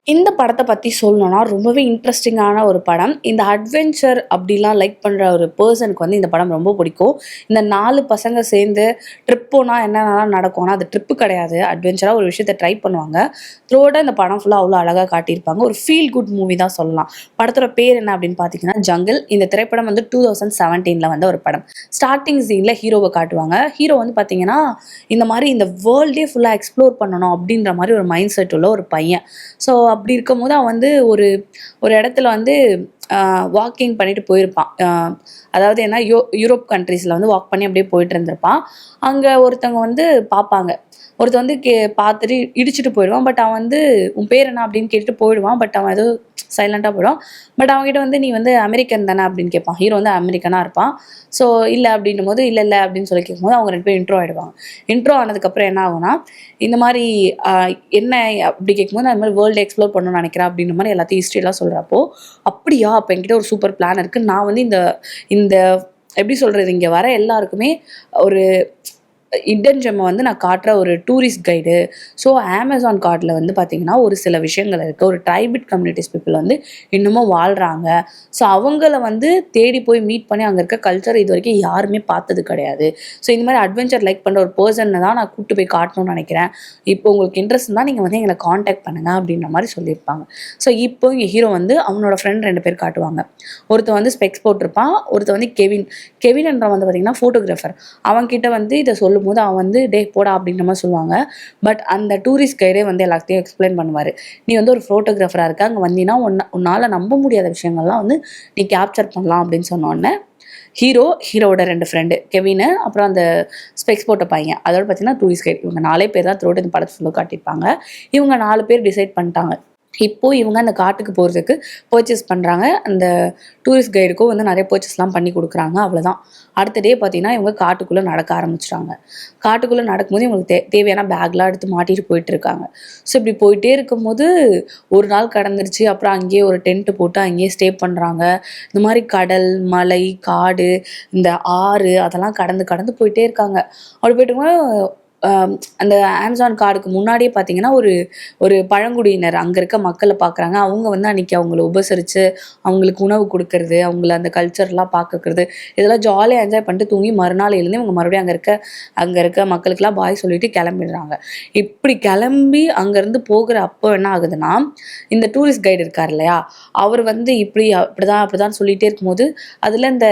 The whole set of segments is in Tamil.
இந்த படத்த பத்தி சொல்லணும்னா, ரொம்பவே இன்ட்ரஸ்டிங்கான ஒரு படம். இந்த அட்வென்ச்சர் அப்படிலாம் லைக் பண்ற ஒரு பெர்சனுக்கு வந்து இந்த படம் ரொம்ப பிடிக்கும். இந்த 4 பசங்க சேர்ந்து ட்ரிப் போனா என்னென்னலாம் நடக்கும்னா, அது ட்ரிப்பு கிடையாது. அட்வென்ச்சரா ஒரு விஷயத்த ட்ரை பண்ணுவாங்க. த்ரூஅவுட்டா இந்த படம் ஃபுல்லா அவ்வளோ அழகா காட்டியிருப்பாங்க. ஒரு ஃபீல் குட் மூவி தான் சொல்லலாம். படத்தோட பேர் என்ன அப்படின்னு பார்த்தீங்கன்னா, ஜங்கிள். இந்த திரைப்படம் வந்து 2017ல வந்த ஒரு படம். ஸ்டார்ட்டிங் சீன்ல ஹீரோவ காட்டுவாங்க. ஹீரோ வந்து பார்த்தீங்கன்னா, இந்த மாரி இந்த வேர்ல்டே ஃபுல்லா எக்ஸ்ப்ளோர் பண்ணணும் அப்படின்ற மாரி ஒரு மைண்ட் செட் உள்ள ஒரு பையன். ஸோ அப்படி இருக்கும்போது அவன் வந்து ஒரு ஒரு இடத்துல வந்து வாக்கிங் பண்ணிட்டு போயிருப்பான். அதாவது என்ன யூரோப் கண்ட்ரீஸ்ல வந்து வாக் பண்ணி அப்படியே போயிட்டு இருந்திருப்பான். அங்க ஒருத்தவங்க வந்து பார்ப்பாங்க. ஒருத்தன் வந்து பார்த்துட்டு இடிச்சுட்டு போயிடுவான். பட் அவன் வந்து உன் பேர் என்ன அப்படின்னு கேட்டுட்டு போயிடுவான். பட் அவன் ஏதோ சைலண்டா போயிடுவான். பட் அவன்கிட்ட வந்து நீ வந்து அமெரிக்கன் தானே அப்படின்னு கேட்பான். ஹீரோ வந்து அமெரிக்கனா இருப்பான். ஸோ இல்ல அப்படின்னும்போது இல்ல இல்ல அப்படின்னு சொல்லி கேட்கும்போது அவங்க 2 பேரும் இன்ட்ரோ ஆயிடுவாங்க. இன்ட்ரோ ஆனதுக்கப்புறம் என்ன ஆகும்னா, இந்த மாரி அ என்ன அப்படி கேட்கும்போது நான் இந்த மாரி வேர்ல்டு எக்ஸ்ப்ளோர் பண்ணணும்னு நினைக்கிறேன் அப்படின்ற மாரி எல்லாத்தையும் ஹிஸ்ட்ரிலாம் சொல்றப்போ, அப்படியா! அப்ப என்கிட்ட ஒரு சூப்பர் பிளான் இருக்கு. நான் வந்து இந்த இந்த எப்படி சொல்றது? இங்க வர எல்லாருக்குமே ஒரு ஹிடன் ஜெம்ம வந்து நான் காட்டுற ஒரு டூரிஸ்ட் கைடு. ஸோ அமேசான் கார்ட்ல வந்து பார்த்தீங்கன்னா, ஒரு சில விஷயங்கள் இருக்கு. ஒரு ட்ரைபல் கம்யூனிட்டிஸ் பீப்பிள் வந்து இன்னமும் வாழ்றாங்க. ஸோ அவங்கள வந்து தேடி போய் மீட் பண்ணி அங்க இருக்க கல்ச்சர் இதுவரைக்கும் யாருமே பார்த்தது கிடையாது. ஸோ இந்த மாரி அட்வென்ச்சர் லைக் பண்ற ஒரு பெர்சன தான் நான் கூட்டு போய் காட்டணும்னு நெனைக்கிறேன். இப்போ உங்களுக்கு இன்ட்ரெஸ்ட் இருந்தா நீங்க வந்து எங்கள கான்டாக்ட் பண்ணுங்க அப்படின்ற மாரி சொல்லியிருப்பாங்க. ஸோ இப்போ இங்க ஹீரோ வந்து அவனோட ஃப்ரெண்ட் 2 பேர் காட்டுவாங்க. ஒருத்தன் வந்து ஸ்பெக்ஸ் போட்டிருப்பான். ஒருத்தன் வந்து கெவின். கெவின்ன்றவன் வந்து பார்த்தீங்கன்னா, ஃபோட்டோகிராஃபர். அவன்கிட்ட வந்து இத சொல்லும்போது அவன் வந்து டேய் போடா அப்படின்ற மாரி சொல்லுவாங்க. பட் அந்த டூரிஸ்ட் கைடே வந்து எல்லாத்தையும் எக்ஸ்பிளைன் பண்ணுவாரு. நீ வந்து ஒரு ஃபோட்டோகிராஃபரா இருக்க. அங்க வந்தீன்னா உன்னால நம்ப முடியாத விஷயங்கள்லாம் வந்து நீ கேப்சர் பண்ணலாம் அப்படின்னு சொன்னோனே, ஹீரோவோட 2 ஃப்ரெண்டு கெவினு, அப்புறம் அந்த ஸ்பெக்ஸ் போட்ட பையன். அதோட பார்த்தீங்கன்னா டூரிஸ்ட் கைட். இவங்க 4 பேர் தான் த்ரூஅவுட் இந்த படத்த ஃபுல்லா காட்டியிருப்பாங்க. இவங்க 4 பேர் டிசைட் பண்ணிட்டாங்க. இப்போ இவங்க அந்த காட்டுக்கு போறதுக்கு பர்ச்சேஸ் பண்றாங்க. அந்த டூரிஸ்ட் கைடுக்கும் வந்து நெறைய பர்ச்சேஸ்லாம் பண்ணி குடுக்குறாங்க. அவ்வளோதான். அடுத்த டே பார்த்தீங்கன்னா, இவங்க காட்டுக்குள்ள நடக்க ஆரம்பிச்சுட்டாங்க. காட்டுக்குள்ள நடக்கும்போது இவங்களுக்கு தேவையான பேக்லாம் எடுத்து மாட்டிட்டு போயிட்டுருக்காங்க. ஸோ இப்படி போயிட்டே இருக்கும்போது, ஒரு நாள் கடந்துருச்சு. அப்புறம் அங்கேயே ஒரு டென்ட் போட்டு அங்கேயே ஸ்டே பண்றாங்க. இந்த மாரி கடல், மலை, காடு, இந்த ஆறு அதெல்லாம் கடந்து கடந்து போயிட்டே இருக்காங்க. அப்படி போயிட்டு இருக்கும்போது அ அந்த அமேசான் காடுக்கு முன்னாடியே பார்த்தீங்கன்னா, ஒரு ஒரு பழங்குடியினர் அங்க இருக்க மக்கள பார்க்குறாங்க. அவங்க வந்து அன்னைக்கு அவங்கள உபசரிச்சு, அவங்களுக்கு உணவு குடுக்கறது, அவங்கள அந்த கல்ச்சர்லாம் பார்க்கறது, இதெல்லாம் ஜாலியா என்ஜாய் பண்ணிட்டு தூங்கி மறுநாள் எழுந்து இவங்க மறுபடியும் அங்க இருக்க மக்களுக்கெல்லாம் பாய் சொல்லிட்டு கிளம்பிடுறாங்க. இப்படி கிளம்பி அங்கருந்து போகுற அப்போ என்ன ஆகுதுன்னா, இந்த டூரிஸ்ட் கைடு இருக்கார் இல்லையா? அவர் வந்து அப்படிதான் அப்படிதான் சொல்லிட்டே இருக்கும்போது, அதுல இந்த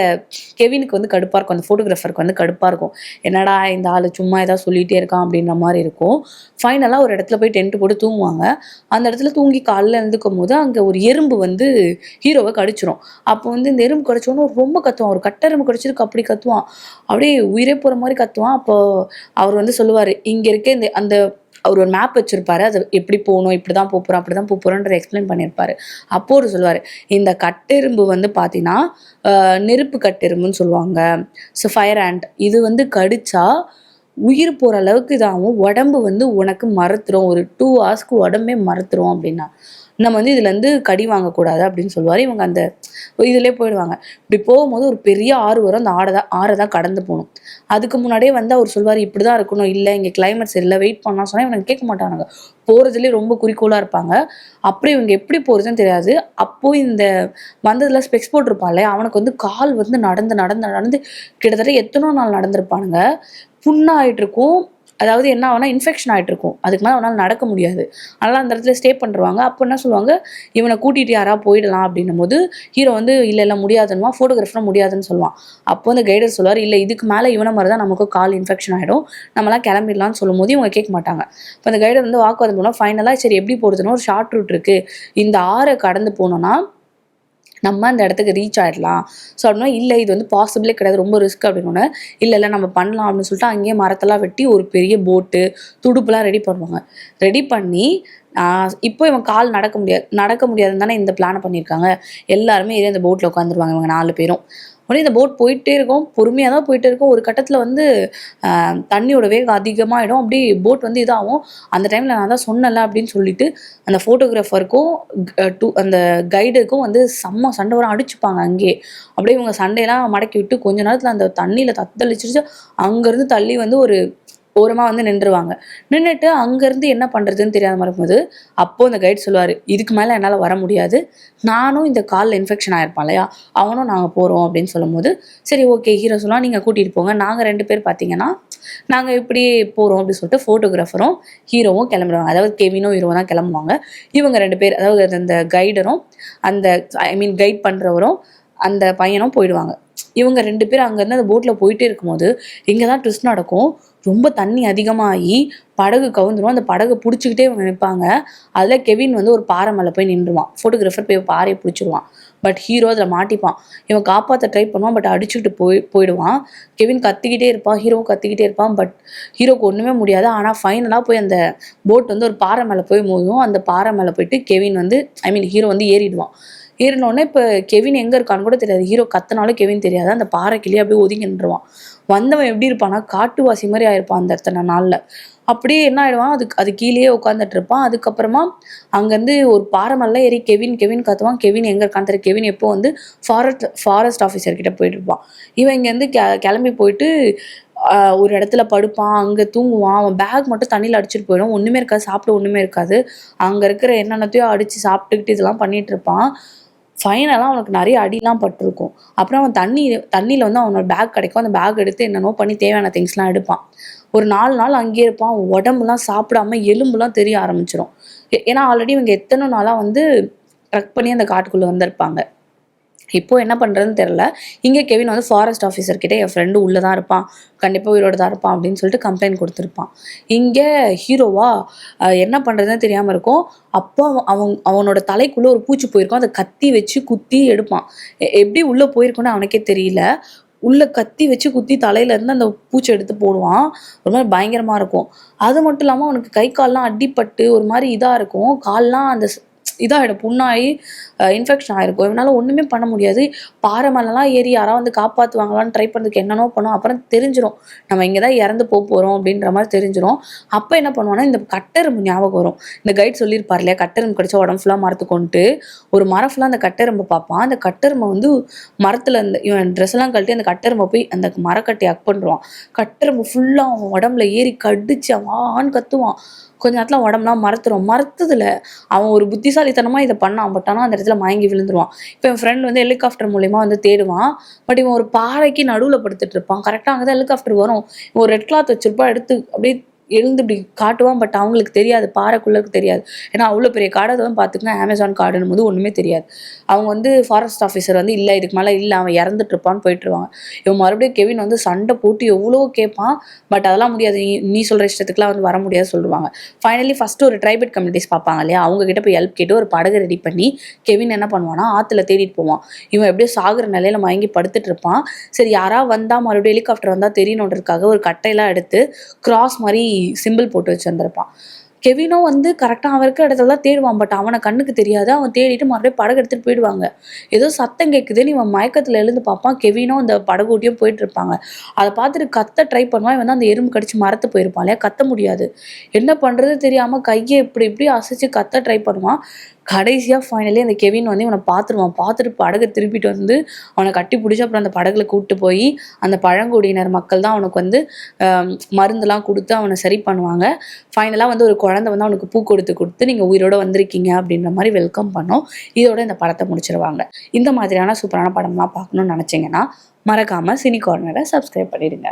கெவினுக்கு வந்து கடுப்பா இருக்கும். அந்த ஃபோட்டோகிராஃபருக்கு வந்து கடுப்பா இருக்கும். என்னடா இந்த ஆளு சும்மா ஏதாவது சொல்லிட்டே இருக்கான் அப்படின்ற மாரி இருக்கும். ஃபைனலா ஒரு இடத்துல போய் டென்ட் போட்டு தூங்குவாங்க. அந்த இடத்துல தூங்கி காலைல எழுந்துக்கும்போது, அங்க ஒரு எறும்பு வந்து ஹீரோவ கடிச்சிரும். அப்போ வந்து இந்த எறும்பு கடிச்சோனே ரொம்ப கத்துவான். ஒரு கட்டெறும்பு கடிச்சதுக்கு அப்படி கத்துவான். அப்படியே உயிரே போற மாரி கத்துவான். அப்போ அவர் வந்து சொல்லுவாரு, இங்க இருக்க இந்த அந்த அவர் ஒரு மேப் வச்சிருப்பாரு. அது எப்படி போணும், இப்படிதான் போப்போறோம், அப்படிதான் போப்போறோன்றத எக்ஸ்பிளைன் பண்ணியிருப்பாரு. அப்போ அவரு சொல்லுவாரு, இந்த கட்டெறும்பு வந்து பார்த்தீங்கன்னா, நெருப்பு கட்டெறும்புன்னு சொல்லுவாங்க. So fire and. இது வந்து கடிச்சா உயிர் போற அளவுக்கு இதாகும். உடம்பு வந்து உனக்கு மறத்துரும். ஒரு 2 ஹார்ஸ்க்கு உடம்பே மறத்துரும் அப்டின்னா. நம்ம வந்து இதுலருந்து கடி வாங்கக்கூடாது அப்டின்னு சொல்லுவாரு. இவங்க அந்த இதுலயே போயிடுவாங்க. இப்டி போகும்போது ஒரு பெரிய ஆறு வரும். அந்த ஆற தான் கடந்து போணும். அதுக்கு முன்னாடியே வந்து அவரு சொல்வாரு, "இப்படிதான் இருக்கணும். இல்ல இங்க கிளைமேட் சரியில்ல. வெயிட் பண்ணலாம்" சொன்னா இவனுங்க கேட்க மாட்டானுங்க. போறதுலயே ரொம்ப குறிக்கோளா இருப்பாங்க. அப்புறம் இவங்க எப்படி போறதுன்னு தெரியாது. அப்போ இந்த வந்ததுல ஸ்பெக்ஸ் போட்டிருப்பான்ல, அவனுக்கு வந்து கால் வந்து நடந்து நடந்து நடந்து கிட்டத்தட்ட எத்தனோ நாள் நடந்திருப்பானுங்க. புண்ணாயிட்டிருக்கும். அதாவது என்ன ஆகும்னா, இன்ஃபெக்ஷன் ஆயிட்டிருக்கும். அதுக்கு மேல அவனால நடக்க முடியாது. அதனால அந்த இடத்துல ஸ்டே பண்ருவாங்க. அப்போ என்ன சொல்லுவாங்க, இவன கூட்டிட்டு யாராவது போயிடலாம் அப்படின்னும்போது, ஹீரோ வந்து இல்ல இல்ல முடியாதுன்னுவான். ஃபோட்டோகிராஃபரும் முடியாதுன்னு சொல்லுவான். அப்போ அந்த கைடர் சொல்லுவாரு, இல்ல இதுக்கு மேல இவன மாரி தான் நமக்கும் கால் இன்ஃபெக்ஷன் ஆயிடும். நம்மலாம் கிளம்பிடலாம்னு சொல்லும்போது இவங்க கேட்க மாட்டாங்க. அப்ப அந்த கைடர் வந்து வாக்குவாதம் பண்ணுவா. ஃபைனலா சரி எப்படி போறதுன்னா, ஒரு ஷார்ட் ரூட் இருக்கு. இந்த ஆற கடந்து போனோம்னா நம்ம அந்த இடத்துக்கு ரீச் ஆயிடலாம். ஸோ அப்படின்னா, இல்ல இது வந்து பாசிபிளே கிடையாது. ரொம்ப ரிஸ்க் அப்படின்னோனே, இல்ல இல்ல நம்ம பண்ணலாம் அப்படின்னு சொல்லிட்டு அங்கேயே மரத்தெல்லாம் வெட்டி ஒரு பெரிய போட்டு, துடுப்புலாம் ரெடி பண்ணுவாங்க. ரெடி பண்ணி இப்போ இவன் கால் நடக்க முடியாதுன்னு தானே இந்த பிளான பண்ணியிருக்காங்க. எல்லாருமே ஏறி அந்த போட்ல உட்காந்துருவாங்க இவங்க 4 பேரும். உடனே இந்த போட் போயிட்டே இருக்கும். பொறுமையா தான் போயிட்டே இருக்கும். ஒரு கட்டத்தில வந்து அ தண்ணியோட வேகம் அதிகமாயிடும். அப்படியே போட் வந்து இதாகும். அந்த டைம்ல நான் தான் சொன்னேன்ல அப்படின்னு சொல்லிட்டு, அந்த ஃபோட்டோகிராஃபருக்கும் அந்த கைடுக்கும் வந்து செம்ம சண்டை வரும். அடிச்சுப்பாங்க அங்கேயே. அப்படியே இவங்க சண்டையெல்லாம் மடக்கி விட்டு கொஞ்ச நேரத்தில அந்த தண்ணீல தத்தளிச்சுருச்சு. அங்கருந்து தள்ளி வந்து ஒரு ஓரமாக வந்து நின்றுவாங்க. நின்றுட்டு அங்கேருந்து என்ன பண்ணுறதுன்னு தெரியாமல் இருக்கும்போது அப்போது அந்த கைட் சொல்லுவார், இதுக்கு மேலே என்னால் வர முடியாது, நானும் இந்த காலில் இன்ஃபெக்ஷன் ஆகிருப்பான் இல்லையா, அவனும் நாங்கள் போகிறோம் அப்படின்னு சொல்லும்போது சரி ஓகே ஹீரோ சொல்லலாம் நீங்கள் கூட்டிகிட்டு போங்க, நாங்கள் 2 பேர் பார்த்தீங்கன்னா நாங்கள் இப்படி போகிறோம் அப்படின்னு சொல்லிட்டு ஃபோட்டோகிராஃபரும் ஹீரோவும் கிளம்புறாங்க. அதாவது கெவினும் ஹீரோவும் தான் கிளம்புவாங்க. இவங்க 2 பேர், அதாவது அந்த கைடரும் அந்த கைட் பண்ணுறவரும் அந்த பையனும் போயிடுவாங்க. இவங்க 2 பேரும் அங்கேருந்து அந்த போட்டில் போயிட்டே இருக்கும்போது இங்கே தான் ட்விஸ்ட் நடக்கும். ரொம்ப தண்ணி அதிகமாகி படகு கவுந்துடும். அந்த படகை பிடிச்சிக்கிட்டே இவங்க நிற்பாங்க. அதில் கெவின் வந்து ஒரு பாறை மேலே போய் நின்றுவான். ஃபோட்டோகிராஃபர் போய் பாறையை பிடிச்சிடுவான். பட் ஹீரோ அதில் மாட்டிப்பான். இவன் காப்பாற்ற ட்ரை பண்ணுவான். பட் அடிச்சுக்கிட்டு போயிடுவான். கெவின் கத்திக்கிட்டே இருப்பான், ஹீரோவும் கத்திக்கிட்டே இருப்பான். பட் ஹீரோக்கு ஒன்றுமே முடியாது. ஆனால் ஃபைனலாக போய் அந்த போட் வந்து ஒரு பாறை மேலே போய் மோதும். அந்த பாறை மேலே போயிட்டு கெவின் வந்து ஹீரோ வந்து ஏறிடுவான். ஏறினோடனே இப்போ கெவின் எங்கே இருக்கான்னு கூட தெரியாது. ஹீரோ கத்தினாலும் கெவின் தெரியாது. அந்த பாறைக்கிலேயே அப்படியே ஒதுங்கி நின்றுவான். வந்தவன் எப்படி இருப்பான்னா காட்டுவாசி மாதிரி ஆயிருப்பான் அந்த இடத்துல நாளில். அப்படியே என்ன ஆயிடுவான், அது கீழேயே உட்காந்துட்டு இருப்பான். அதுக்கப்புறமா அங்கேருந்து ஒரு பாறை மேலே ஏறி கெவின் கத்துவான். கெவின் எங்கே இருக்கான்னு தெரியும். கெவின் எப்போ வந்து ஃபாரஸ்ட் ஆஃபீஸர் கிட்ட போயிட்டு இருப்பான். இவன் இங்கேருந்து கிளம்பி போயிட்டு ஒரு இடத்துல படுப்பான், அங்கே தூங்குவான். அவன் பேக் மட்டும் தண்ணியில் அடிச்சுட்டு போயிடும். ஒன்றுமே இருக்காது, சாப்பிட ஒன்றுமே இருக்காது. அங்கே இருக்கிற என்னென்னத்தையோ அடித்து சாப்பிட்டுக்கிட்டு இதெல்லாம் பண்ணிட்டு இருப்பான். ஃபைனலாக அவனுக்கு நிறைய அடிலாம் பட்டிருக்கும். அப்புறம் அவன் தண்ணியில் வந்து அவனோட பேக் கிடைக்கும். அந்த பேக் எடுத்து என்னென்னோ பண்ணி தேவையான திங்ஸ்லாம் எடுப்பான். ஒரு 4 நாள் அங்கேயே இருப்பான். அவன் உடம்புலாம் சாப்பிடாம எலும்புலாம் தெரிய ஆரம்பிச்சிடும். ஏன்னா ஆல்ரெடி இவங்க எத்தனை நாளாக வந்து ட்ரக் பண்ணி அந்த காட்டுக்குள்ளே வந்திருப்பாங்க. இப்போ என்ன பண்ணுறதுன்னு தெரில. இங்கே கெவின் வந்து ஃபாரஸ்ட் ஆஃபீஸர் கிட்டே என் ஃப்ரெண்டு உள்ளே தான் இருப்பான், கண்டிப்பாக உயிரோடு தான் இருப்பான் அப்படின்னு சொல்லிட்டு கம்ப்ளைண்ட் கொடுத்துருப்பான். இங்கே ஹீரோவா என்ன பண்ணுறதுன்னு தெரியாமல் இருக்கும். அப்போ அவனோட தலைக்குள்ளே ஒரு பூச்சி போயிருக்கும். அதை கத்தி வச்சு குத்தி எடுப்பான். எப்படி உள்ளே போயிருக்குன்னு அவனுக்கே தெரியல. உள்ள கத்தி வச்சு குத்தி தலையிலேருந்து அந்த பூச்சி எடுத்து போடுவான். ஒரு மாதிரி பயங்கரமாக இருக்கும். அது மட்டும் இல்லாமல் அவனுக்கு கை கால்லாம் அடிப்பட்டு ஒரு மாதிரி இதாக இருக்கும். கால்லாம் அந்த இதாகிடும், புண்ணாகி இன்ஃபெக்ஷன் ஆகிருக்கும். இவனால் ஒன்றுமே பண்ண முடியாது. பாறை மேலெலாம் ஏறி யாராவது வந்து காப்பாற்றுவாங்களான்னு ட்ரை பண்ணுறதுக்கு என்னென்னோ பண்ணும். அப்புறம் தெரிஞ்சிடும் நம்ம இங்கே தான் இறந்து போகிறோம் அப்படின்ற மாதிரி தெரிஞ்சிடும். அப்போ என்ன பண்ணுவான்னா இந்த கட்டெரும்பு ஞாபகம் வரும். இந்த கைட் சொல்லியிருப்பார் இல்லையா, கட்டெரும்பு கடிச்சா உடம்பு ஃபுல்லாக மரத்து கொண்டு ஒரு மரம் ஃபுல்லாக அந்த கட்டெரும்பை பார்ப்பான். அந்த கட்டெரும்பை வந்து மரத்தில் இவன் ட்ரெஸ் எல்லாம் கழட்டி அந்த கட்டெரும்பை போய் அந்த மரக்கட்டை அக் பண்ணுறான். கட்டெரும்பு ஃபுல்லாக அவன் உடம்புல ஏறி கடிச்சு அவன் கத்துவான். கொஞ்ச நேரத்தில் உடம்புலாம் மரத்துதில் அவன் ஒரு புத்திசாலித்தனமாக இதை பண்ணான். பட் ஆனால் அந்த இடத்துல மயங்கி விழுந்துருவான். இப்போ என் ஃப்ரெண்ட் வந்து ஹெலிகாப்டர் மூலியமாக வந்து தேடுவான். பட் இவன் ஒரு பாறைக்கு நடுவில் படுத்துட்டு இருப்பான். கரெக்டாக அங்கே தான் ஹெலிகாப்டர் வரும். இவன் ஒரு ரெட் கிளாத் வச்சிருப்பான். எடுத்து அப்படியே எழுந்து இப்படி காட்டுவான். பட் அவங்களுக்கு தெரியாது, பாறைக்குள்ளக்கு தெரியாது. ஏன்னா அவ்வளோ பெரிய காடை தான் பார்த்துக்குன்னா அமேசான் காடுன்னு போது ஒன்றுமே தெரியாது. அவங்க வந்து ஃபாரஸ்ட் ஆஃபீஸர் வந்து இல்லை இதுக்கு மேலே இல்லை அவன் இறந்துட்டு இருப்பான்னு போயிட்டுருவாங்க. இவன் மறுபடியும் கெவின் வந்து சண்டை போட்டு எவ்வளோ கேட்பான். பட் அதெல்லாம் முடியாது, நீ சொல்கிற இஷ்டத்துக்குலாம் வந்து வர முடியாது சொல்லுவாங்க. ஃபைனலி ஃபஸ்ட்டு ஒரு ட்ரைபல் கம்யூனிட்டிஸ் பார்ப்பாங்க இல்லையா, அவங்ககிட்ட போய் ஹெல்ப் கேட்டு ஒரு படகு ரெடி பண்ணி கெவின் என்ன பண்ணுவான்னா ஆற்றுல தேடிட்டு போவான். இவன் எப்படியோ சாகுற நிலையில் மயங்கி படுத்துட்டு இருப்பான். சரி யாராவது வந்தால் மறுபடியும் ஹெலிகாப்டர் வந்தால் தெரியணுன்றதுக்காக ஒரு கட்டையெல்லாம் எடுத்து கிராஸ் மாதிரி சிம்பிள் போட்டு வச்சுருந்துருப்பான். கெவினும் வந்து கரெக்டாக அவன் இருக்கிற இடத்துல தான் தேடுவான். பட் அவனை கண்ணுக்கு தெரியாது. அவன் தேடிட்டு மறுபடியும் படகு எடுத்துகிட்டு போயிடுவாங்க. ஏதோ சத்தம் கேட்குதுன்னு இவன் மயக்கத்தில் எழுந்து பார்ப்பான். கெவினும் அந்த படகோட்டியும் போயிட்டு இருப்பாங்க. அதை பார்த்துட்டு கத்த ட்ரை பண்ணுவான். இவன் தான் அந்த எறும்பு கடிச்சு மரத்து போயிருப்பான் இல்லையா, கத்த முடியாது. என்ன பண்ணுறது தெரியாமல் கையை இப்படி அசைச்சு கத்த ட்ரை பண்ணுவான். கடைசியாக ஃபைனலி அந்த கெவின் வந்து இவனை பார்த்துருவான். பார்த்துட்டு படகை திருப்பிட்டு வந்து அவனை கட்டி பிடிச்சி அப்புறம் அந்த படகுல கூப்பிட்டு போய் அந்த பழங்குடியினர் மக்கள் தான் அவனுக்கு வந்து மருந்துலாம் கொடுத்து அவனை சரி பண்ணுவாங்க. ஃபைனலாக வந்து ஒரு குழந்தை வந்து அவனுக்கு பூ கொடுத்து நீங்கள் உயிரோட வந்திருக்கீங்க அப்படின்ற மாதிரி வெல்கம் பண்ணோம். இதோட இந்த படத்தை முடிச்சிருவாங்க. இந்த மாதிரியான சூப்பரான படம்லாம் பார்க்கணும்னு நினச்சிங்கன்னா மறக்காமல் சினி கார்னரை சப்ஸ்கிரைப் பண்ணிடுங்க.